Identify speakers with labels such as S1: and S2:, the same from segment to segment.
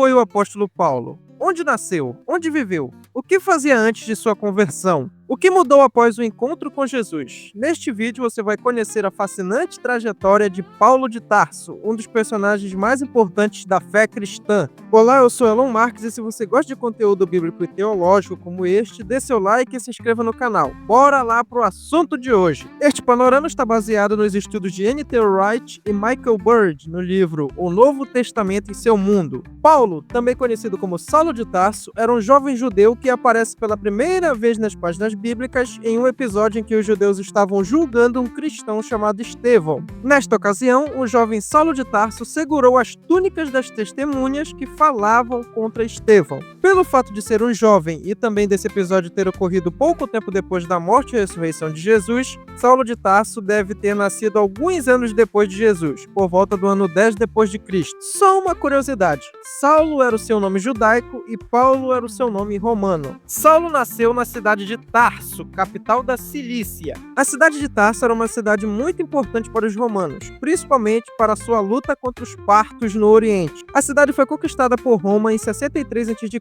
S1: foi o apóstolo Paulo? Onde nasceu? Onde viveu? O que fazia antes de sua conversão? O que mudou após o encontro com Jesus? Neste vídeo você vai conhecer a fascinante trajetória de Paulo de Tarso, um dos personagens mais importantes da fé cristã. Olá, eu sou Elon Marques e se você gosta de conteúdo bíblico e teológico como este, dê seu like e se inscreva no canal. Bora lá pro assunto de hoje. Este panorama está baseado nos estudos de N.T. Wright e Michael Bird no livro O Novo Testamento em Seu Mundo. Paulo, também conhecido como Saulo de Tarso, era um jovem judeu que aparece pela primeira vez nas páginas bíblicas em um episódio em que os judeus estavam julgando um cristão chamado Estevão. Nesta ocasião, o jovem Saulo de Tarso segurou as túnicas das testemunhas que falavam contra Estevão. Pelo fato de ser um jovem e também desse episódio ter ocorrido pouco tempo depois da morte e ressurreição de Jesus, Saulo de Tarso deve ter nascido alguns anos depois de Jesus, por volta do ano 10 depois de Cristo. Só uma curiosidade, Saulo era o seu nome judaico e Paulo era o seu nome romano. Saulo nasceu na cidade de Tarso, capital da Cilícia. A cidade de Tarso era uma cidade muito importante para os romanos, principalmente para sua luta contra os partos no Oriente. A cidade foi conquistada por Roma em 63 a.C.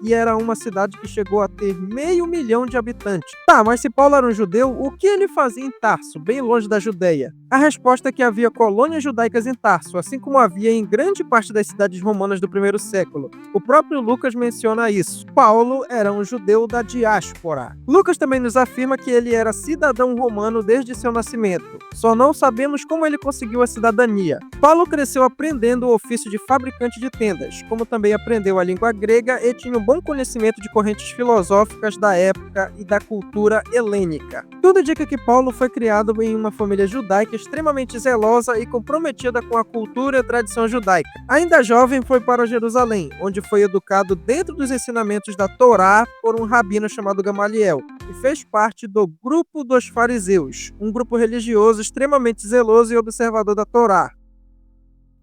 S1: e era uma cidade que chegou a ter 500.000 de habitantes. Tá, mas se Paulo era um judeu, o que ele fazia em Tarso, bem longe da Judeia? A resposta é que havia colônias judaicas em Tarso, assim como havia em grande parte das cidades romanas do primeiro século. O próprio Lucas menciona isso. Paulo era um judeu da diáspora. Lucas também nos afirma que ele era cidadão romano desde seu nascimento. Só não sabemos como ele conseguiu a cidadania. Paulo cresceu aprendendo o ofício de fabricante de tendas, como também aprendeu a língua grega e tinha um bom conhecimento de correntes filosóficas da época e da cultura helênica. Tudo indica que Paulo foi criado em uma família judaica extremamente zelosa e comprometida com a cultura e a tradição judaica. Ainda jovem, foi para Jerusalém, onde foi educado dentro dos ensinamentos da Torá por um rabino chamado Gamaliel, e fez parte do grupo dos fariseus, um grupo religioso extremamente zeloso e observador da Torá.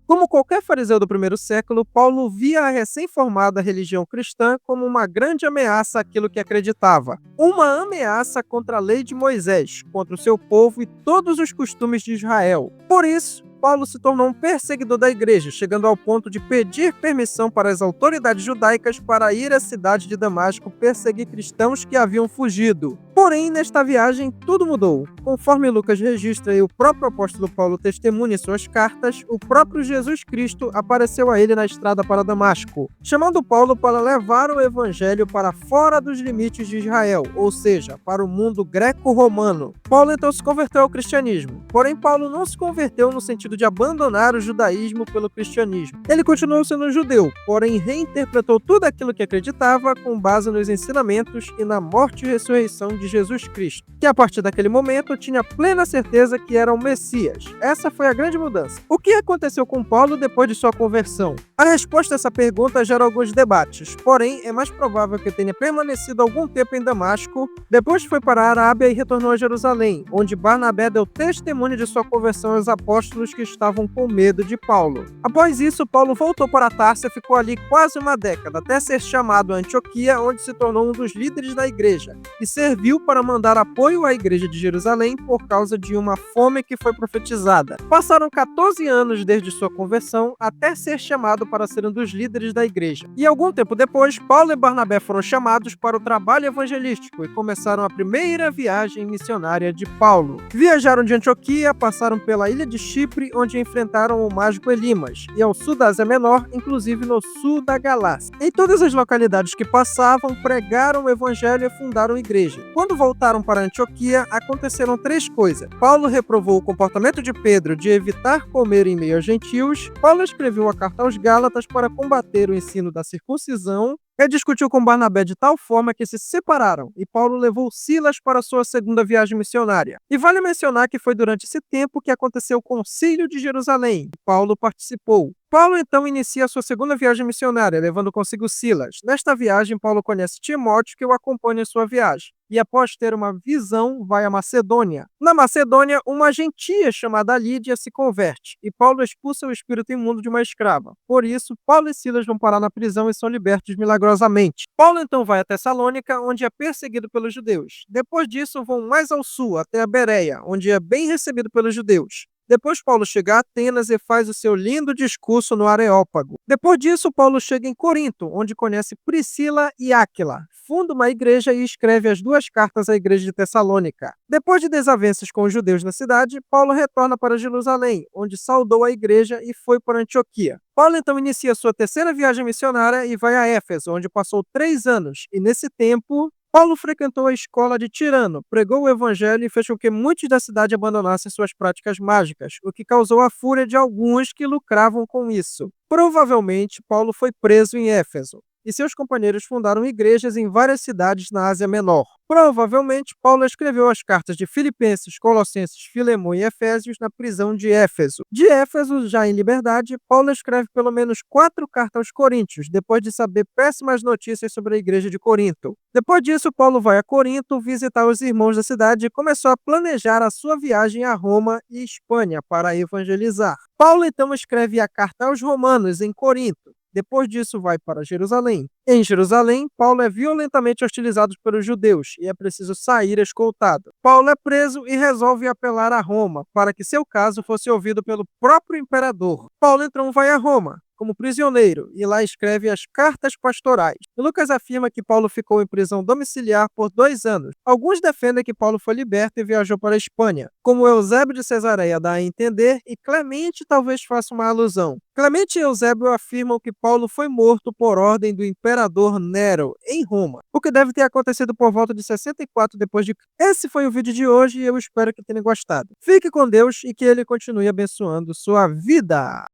S1: Como qualquer fariseu do primeiro século, Paulo via a recém-formada religião cristã como uma grande ameaça àquilo que acreditava. Uma ameaça contra a lei de Moisés, contra o seu povo e todos os costumes de Israel. Por isso, Paulo se tornou um perseguidor da igreja, chegando ao ponto de pedir permissão para as autoridades judaicas para ir à cidade de Damasco perseguir cristãos que haviam fugido. Porém, nesta viagem, tudo mudou. Conforme Lucas registra e o próprio apóstolo Paulo testemunha em suas cartas, o próprio Jesus Cristo apareceu a ele na estrada para Damasco, chamando Paulo para levar o evangelho para fora dos limites de Israel, ou seja, para o mundo greco-romano. Paulo então se converteu ao cristianismo. Porém, Paulo não se converteu no sentido de abandonar o judaísmo pelo cristianismo. Ele continuou sendo judeu, porém reinterpretou tudo aquilo que acreditava com base nos ensinamentos e na morte e ressurreição de Jesus Cristo, que a partir daquele momento tinha plena certeza que era o Messias. Essa foi a grande mudança. O que aconteceu com Paulo depois de sua conversão? A resposta a essa pergunta gera alguns debates, porém é mais provável que tenha permanecido algum tempo em Damasco, depois foi para a Arábia e retornou a Jerusalém, onde Barnabé deu testemunho de sua conversão aos apóstolos que estavam com medo de Paulo. Após isso, Paulo voltou para Tarso e ficou ali quase uma década, até ser chamado a Antioquia, onde se tornou um dos líderes da igreja, e serviu para mandar apoio à igreja de Jerusalém por causa de uma fome que foi profetizada. Passaram 14 anos desde sua conversão até ser chamado para ser um dos líderes da igreja. E algum tempo depois, Paulo e Barnabé foram chamados para o trabalho evangelístico e começaram a primeira viagem missionária de Paulo. Viajaram de Antioquia, passaram pela ilha de Chipre, onde enfrentaram o mágico Elimas, e ao sul da Ásia Menor, inclusive no sul da Galácia. Em todas as localidades que passavam, pregaram o evangelho e fundaram igreja. Quando voltaram para Antioquia, aconteceram 3 coisas. Paulo reprovou o comportamento de Pedro de evitar comer em meio a gentios. Paulo escreveu a carta aos Gálatas para combater o ensino da circuncisão. Ele discutiu com Barnabé de tal forma que se separaram, e Paulo levou Silas para sua segunda viagem missionária. E vale mencionar que foi durante esse tempo que aconteceu o Concílio de Jerusalém. Paulo participou. Paulo então inicia a sua segunda viagem missionária, levando consigo Silas. Nesta viagem, Paulo conhece Timóteo, que o acompanha em sua viagem. E após ter uma visão, vai à Macedônia. Na Macedônia, uma gentia chamada Lídia se converte, e Paulo expulsa o espírito imundo de uma escrava. Por isso, Paulo e Silas vão parar na prisão e são libertos milagrosamente. Paulo então vai a Tessalônica, onde é perseguido pelos judeus. Depois disso, vão mais ao sul, até a Bereia, onde é bem recebido pelos judeus. Depois Paulo chega a Atenas e faz o seu lindo discurso no Areópago. Depois disso, Paulo chega em Corinto, onde conhece Priscila e Áquila, funda uma igreja e escreve as 2 cartas à igreja de Tessalônica. Depois de desavenças com os judeus na cidade, Paulo retorna para Jerusalém, onde saudou a igreja e foi para Antioquia. Paulo então inicia sua 3ª viagem missionária e vai a Éfeso, onde passou 3 anos, e nesse tempo Paulo frequentou a escola de Tirano, pregou o evangelho e fez com que muitos da cidade abandonassem suas práticas mágicas, o que causou a fúria de alguns que lucravam com isso. Provavelmente, Paulo foi preso em Éfeso, e seus companheiros fundaram igrejas em várias cidades na Ásia Menor. Provavelmente, Paulo escreveu as cartas de Filipenses, Colossenses, Filemão e Efésios na prisão de Éfeso. De Éfeso, já em liberdade, Paulo escreve pelo menos 4 cartas aos Coríntios, depois de saber péssimas notícias sobre a igreja de Corinto. Depois disso, Paulo vai a Corinto visitar os irmãos da cidade e começou a planejar a sua viagem a Roma e Espanha para evangelizar. Paulo então escreve a carta aos Romanos em Corinto. Depois disso, vai para Jerusalém. Em Jerusalém, Paulo é violentamente hostilizado pelos judeus e é preciso sair escoltado. Paulo é preso e resolve apelar a Roma para que seu caso fosse ouvido pelo próprio imperador. Paulo então vai a Roma como prisioneiro e lá escreve as cartas pastorais. Lucas afirma que Paulo ficou em prisão domiciliar por 2 anos. Alguns defendem que Paulo foi liberto e viajou para a Espanha, como Eusébio de Cesareia dá a entender, e Clemente talvez faça uma alusão. Clemente e Eusébio afirmam que Paulo foi morto por ordem do imperador Nero, em Roma, o que deve ter acontecido por volta de 64 depois de... Esse foi o vídeo de hoje e eu espero que tenham gostado. Fique com Deus e que ele continue abençoando sua vida.